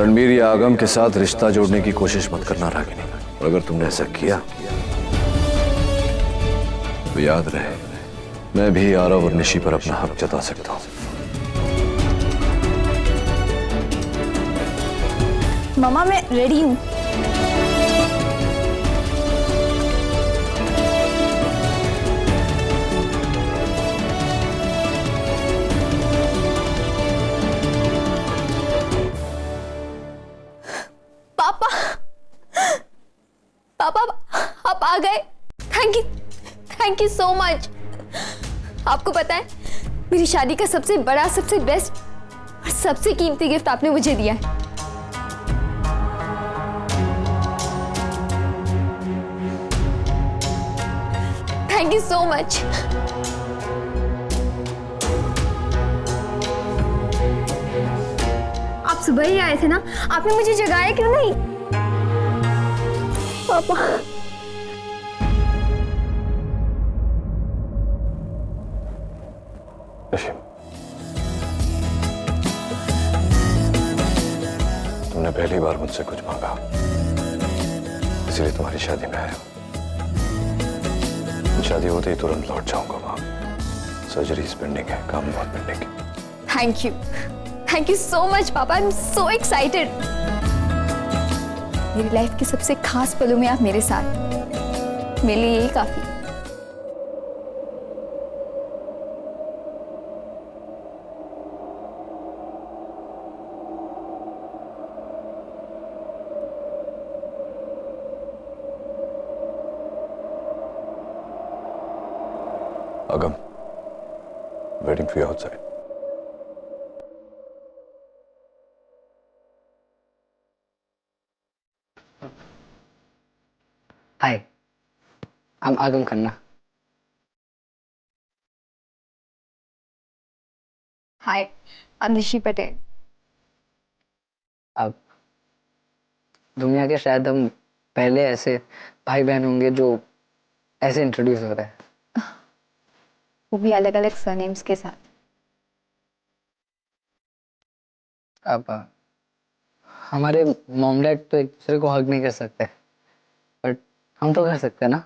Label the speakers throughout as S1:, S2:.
S1: रणबीर या आगम के साथ रिश्ता जोड़ने की कोशिश मत करना रागिनी। और अगर तुमने ऐसा किया तो याद रहे, मैं भी आरव और निशी पर अपना हक जता सकता हूं।
S2: मामा मैं रेडी हूँ। पापा, पापा आप आ गए। Thank you so much. आपको पता है मेरी शादी का सबसे बड़ा, सबसे बेस्ट और सबसे कीमती गिफ्ट आपने मुझे दिया है। Thank you so much. आप सुबह ही आए थे ना, आपने मुझे जगाया क्यों नहीं? पापा
S1: तुमने पहली बार मुझसे कुछ मांगा, इसलिए तुम्हारी शादी में आया हूं। शादी होते ही तुरंत लौट जाऊंगा वहां। सर्जरीज पेंडिंग है, काम बहुत पेंडिंग है। थैंक यू सो मच पापा। आई एम सो एक्साइटेड। मेरी लाइफ के सबसे खास पलों में आप मेरे साथ, मेरे लिए यही काफी। Agam, waiting for you outside.
S3: Hi, I'm Agam Khanna.
S2: Hi, I'm Nishi Patel.
S3: अब दुनिया के शायद हम पहले ऐसे भाई बहन होंगे जो ऐसे इंट्रोड्यूस हो रहे हैं,
S2: वो भी अलग अलग सरनेम्स के साथ।
S3: अब हमारे मॉम डैड तो एक दूसरे को हग नहीं कर सकते, बट हम तो कर सकते हैं ना।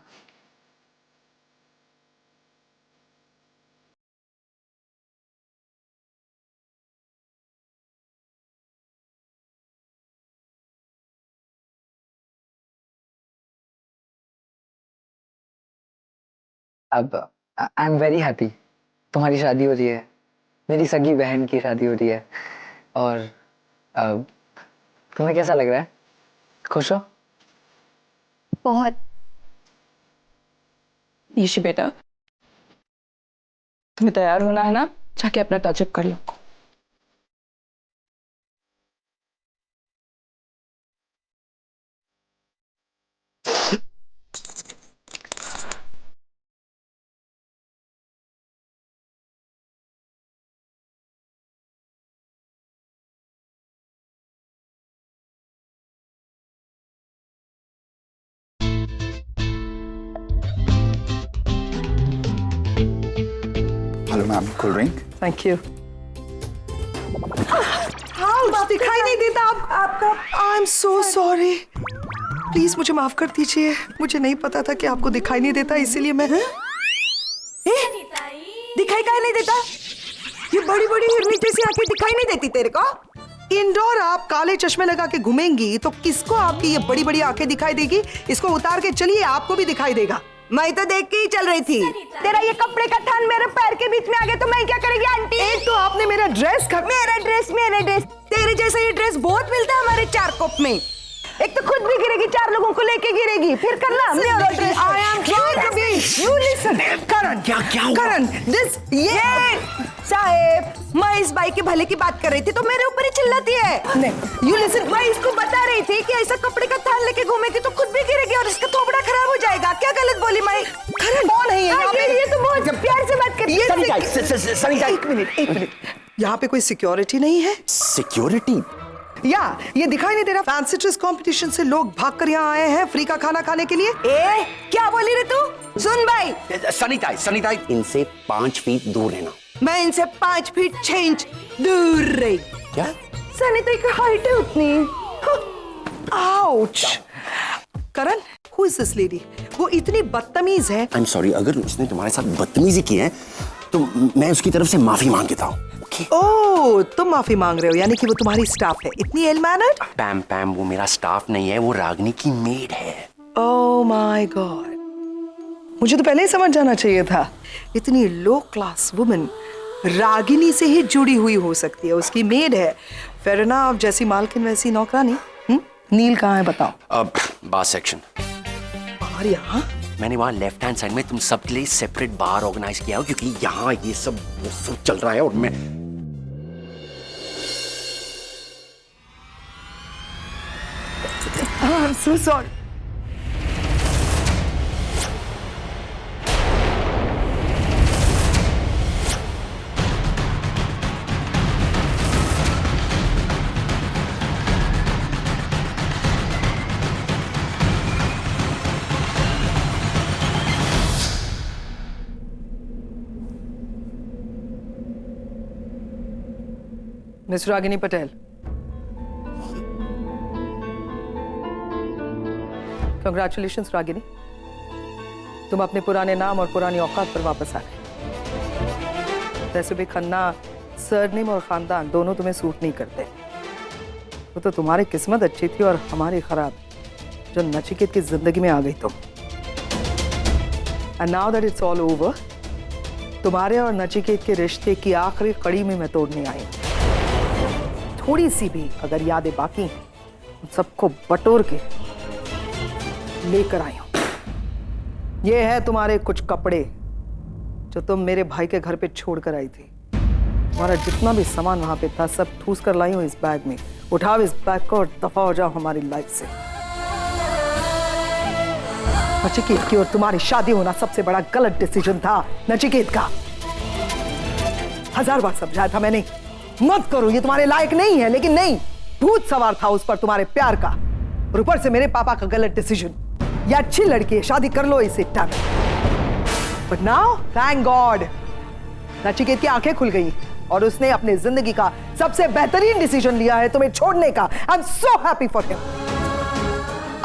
S3: अब आई एम वेरी हैप्पी। तुम्हारी शादी हो रही है, मेरी सगी बहन की शादी हो रही है। और अब तुम्हें कैसा लग रहा है? खुश हो?
S2: बहुत।
S4: निशी बेटा, तुम्हें तैयार होना है ना, जाके अपना टचअप कर लो।
S5: Hello ma'am, cold drink.
S4: Thank you.
S6: हाँ, दिखाई नहीं देता आपका। I am so sorry, please मुझे माफ कर दीजिए। मुझे नहीं पता था कि आपको दिखाई नहीं देता, इसीलिए मैं
S7: दिखाई क्या नहीं देता? ये बड़ी बड़ी हिरनी जैसी आंखें दिखाई नहीं देती तेरे को?
S6: इंडोर आप काले चश्मे लगा के घूमेंगी तो किसको आपकी ये बड़ी बड़ी आंखें दिखाई देगी? इसको उतार के चलिए, आपको भी दिखाई देगा।
S7: मैं तो देख के ही चल रही थी। तेरा ये कपड़े का थान मेरे पैर के बीच में आ गया तो मैं क्या करेगी आंटी?
S6: एक तो आपने मेरा ड्रेस
S7: मेरा ड्रेस तेरे जैसा ये ड्रेस बहुत मिलता है हमारे चार कोप में। एक तो खुद भी गिरेगी, चार लोगों को लेके गिरेगी, फिर करना
S6: I am trying to be. You listen, Karan. क्या Karan, this
S7: ये साहेब, मैं इस बाई के भले की बात कर रही थी तो मेरे ऊपर ही चिल्लाती है।
S6: नहीं,
S7: You listen, मैं इसको बता रही थी कि ऐसा कपड़े का थान लेके घूमेगी तो खुद भी गिरेगी और इसका थोबड़ा खराब हो जाएगा। क्या गलत बोली मैं?
S6: Karan कौन है
S7: ये तो बहुत प्यार से बात करती है।
S6: एक मिनट, यहाँ पे कोई सिक्योरिटी नहीं है?
S5: सिक्योरिटी?
S6: या ये दिखाई नहीं दे रहा? फैंसी ड्रेस कंपटीशन से लोग भागकर यहाँ आए हैं फ्री का खाना खाने के लिए।
S7: क्या बोली रे तू? सुन भाई,
S5: सनिताई, इनसे 5 फीट दूर रहना।
S7: मैं इनसे 5 फीट 6 इंच दूर रही।
S5: क्या?
S7: सनिता की हाइट है उतनी।
S6: Ouch. Karan, who is this lady? वो इतनी बदतमीज है।
S5: आई एम सॉरी, अगर उसने तुम्हारे साथ बदतमीजी की है तो मैं उसकी तरफ से माफी मांग लेता हूँ।
S6: ओह, तुम माफी मांग रहे हो, यानी कि वो तुम्हारी स्टाफ है। इतनी इल मैनर्ड?
S5: पैम पैम, वो मेरा स्टाफ नहीं है, वो रागनी की मेड है।
S6: ओह माय गॉड, मुझे तो पहले ही समझ जाना चाहिए था। इतनी लो क्लास वुमन रागिनी से ही जुड़ी हुई हो सकती है, उसकी मेड है। फेयर इनफ, जैसी मालकिन वैसी नौकरानी। नील कहाँ है बताओ?
S5: अब बार सेक्शन।
S6: बाहर यहाँ?
S5: मैंने वहाँ लेफ्ट हैंड साइड में तुम सब के लिए सेपरेट बार ऑर्गेनाइज किया हो, क्योंकि यहाँ ये सब वो सब चल रहा है और मैं
S6: I'm so sorry. Miss Ragini Patel. Congratulations, Ragini. तुम अपने पुराने नाम और पुरानी औकात पर वापस आ गए। वैसे भी खन्ना सरनेम और खानदान दोनों तुम्हें सूट नहीं करते। वो तो तुम्हारी किस्मत अच्छी थी और हमारी खराब, जो नचिकेत की जिंदगी में आ गई तुम। And now that it's all over, तुम्हारे और नचिकेत के रिश्ते की आखिरी कड़ी में मैं तोड़ने आई हूँ। थोड़ी सी भी अगर यादें बाकी हैं, उन सबको बटोर के लेकर आई हूं। ये है तुम्हारे कुछ कपड़े जो तुम मेरे भाई के घर पे छोड़ कर आई थी। तुम्हारा जितना भी सामान वहां पे था सब ठूस कर लाई हूं इस बैग में। उठाओ इस बैग को और दफा हो जाओ हमारी लाइफ से। नचिकेत की और तुम्हारी शादी होना सबसे बड़ा गलत डिसीजन था नचिकेत का। 1000 बार समझाया था मैंने, मत करो, ये तुम्हारे लायक नहीं है। लेकिन नहीं, भूत सवार था उस पर तुम्हारे प्यार का, और ऊपर से मेरे पापा का गलत डिसीजन। ये अच्छी लड़की है, शादी कर लो इसे टन। But now thank God Nachiket की आंखें खुल गई और उसने अपने जिंदगी का सबसे बेहतरीन डिसीजन लिया है तुम्हें छोड़ने का। आई am so happy for him.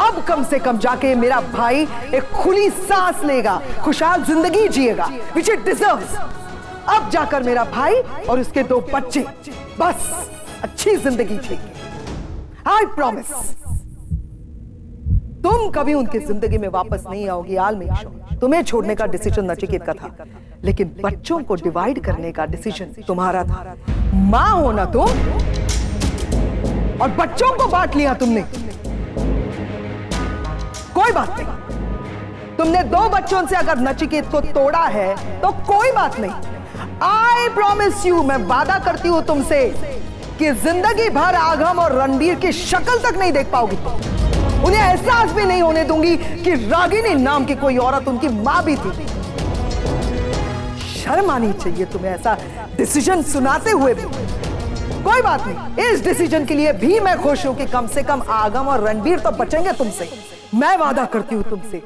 S6: अब कम से कम जाके मेरा भाई एक खुली सांस लेगा, खुशहाल जिंदगी जिएगा, व्हिच इट डिजर्व्स। अब जाकर मेरा भाई और उसके 2 बच्चे बस अच्छी जिंदगी जिएंगे। I promise. तुम कभी उनकी जिंदगी में वापस नहीं आओगी। आल मेक श्योर। तुम्हें छोड़ने का डिसीजन नचिकेत का था, लेकिन बच्चों को डिवाइड करने का डिसीजन तुम्हारा था। मां हो ना तुम, और बच्चों को बांट लिया तुमने। कोई बात नहीं, तुमने 2 बच्चों से अगर नचिकेत को तोड़ा है तो कोई बात नहीं। आई प्रॉमिस यू, मैं वादा करती हूं तुमसे कि जिंदगी भर आगम और रणबीर की शक्ल तक नहीं देख पाओगी तुम। उन्हें एहसास भी नहीं होने दूंगी कि रागिनी नाम की कोई औरत उनकी मां भी थी। शर्म आनी चाहिए तुम्हें ऐसा डिसीजन सुनाते हुए भी। कोई बात नहीं, इस डिसीजन के लिए भी मैं खुश हूं कि कम से कम आगम और रणबीर तो बचेंगे तुमसे। मैं वादा करती हूं तुमसे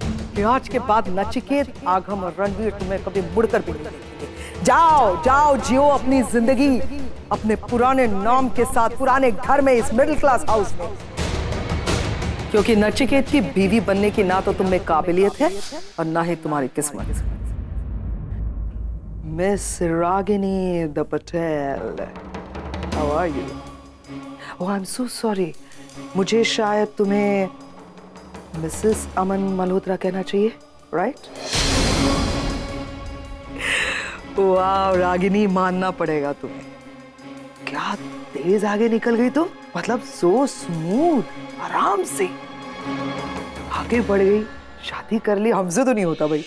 S6: कि आज के बाद नचिकेत, आगम और रणबीर तुम्हें कभी मुड़कर भी नहीं देखेंगे। जाओ जाओ, जियो अपनी जिंदगी अपने पुराने नाम के साथ, पुराने घर में, इस मिडिल क्लास हाउस में। क्योंकि नचिकेत की बीवी बनने की ना तो तुम में काबिलियत है और ना ही तुम्हारी किस्मत। Miss Ragini the Patel, how are you? Oh I am so sorry, मुझे शायद तुम्हें मिसेस अमन मल्होत्रा कहना चाहिए, राइट? वाह रागिनी, मानना पड़ेगा तुम्हें। क्या तेज आगे निकल गई तुम, मतलब सो स्मूथ, आराम से आगे बढ़ गई, शादी कर ली। हमसे तो नहीं होता भाई।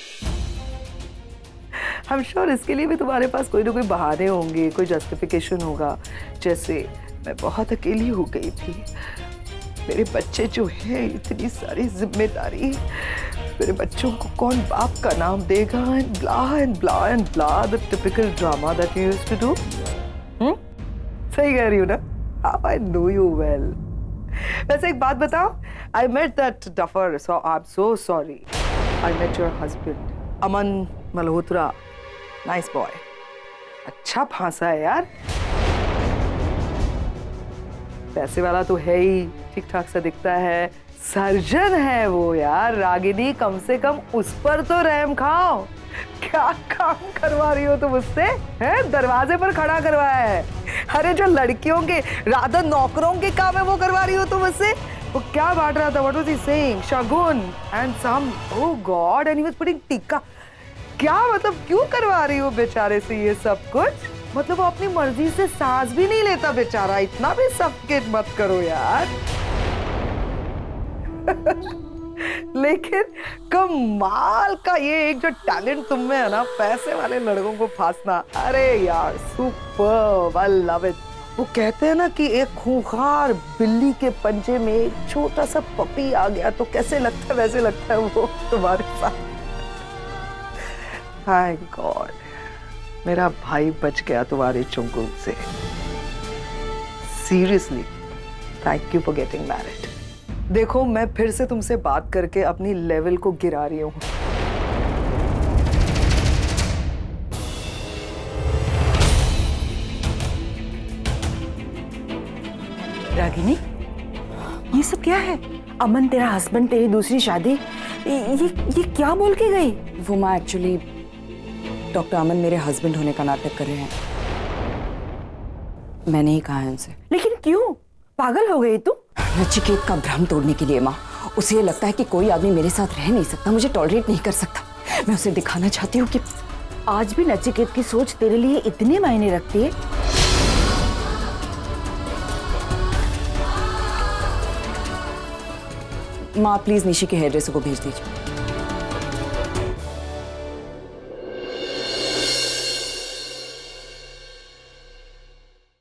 S6: आई एम श्योर इसके लिए भी तुम्हारे पास कोई ना कोई बहाने होंगे, कोई जस्टिफिकेशन होगा। जैसे मैं बहुत अकेली हो गई थी, मेरे बच्चे जो हैं, इतनी सारी जिम्मेदारी, मेरे बच्चों को कौन बाप का नाम देगा, and blah and blah and blah, the typical drama that you used to do. सही कह रही हूँ ना? How I know you well. वैसे एक बात बताओ, I met that duffer, so I'm so sorry. I met your husband, Aman Malhotra. Nice boy. अच्छा फांसा है यार. पैसे वाला तो है ही, ठीक ठाक सा दिखता है, सर्जन है वो यार। रागिनी कम से कम उस पर तो रहम खाओ। क्या काम करवा रही हो तुम उससे? हैं? दरवाजे पर खड़ा करवाया है। अरे जो लड़कियों के राधा नौकरों के काम है वो करवा रही हो तुम उससे। वो क्या बांट रहा था? What was he saying? Shagun and some, oh God, and he was putting टीका। क्या मतलब क्यों करवा रही हो बेचारे से ये सब कुछ? मतलब वो अपनी मर्जी से सांस भी नहीं लेता बेचारा। इतना भी सफोकेट मत करो यार। लेकिन कमाल का ये एक जो टैलेंट तुम में है ना, पैसे वाले लड़कों को फांसना। अरे यार सुपर, आई लव इट। वो कहते हैं ना कि एक खूंखार बिल्ली के पंजे में एक छोटा सा पपी आ गया तो कैसे लगता है, वैसे लगता है वो तुम्हारे साथ। थैंक गॉड मेरा भाई बच गया तुम्हारे चुंगल से। Seriously thank you for getting married. देखो मैं फिर से तुमसे बात करके अपनी लेवल को गिरा रही हूँ।
S7: रागिनी, ये सब क्या है? अमन तेरा हस्बैंड, तेरी दूसरी शादी, ये क्या बोल के गई?
S4: वो माँ एक्चुअली डॉक्टर अमन मेरे हस्बैंड होने का नाटक कर रहे हैं। मैंने ही कहा है उनसे।
S7: लेकिन क्यों? पागल हो गई तू?
S4: नचिकेत का भ्रम तोड़ने के लिए माँ। उसे ये लगता है कि कोई आदमी मेरे साथ रह नहीं सकता, मुझे टॉलरेट नहीं कर सकता। मैं उसे दिखाना चाहती हूँ कि
S7: आज भी नचिकेत की सोच तेरे लिए इतने मायने रखती है?
S4: माँ प्लीज निशी के हेयर ड्रेसर को भेज दीजिए।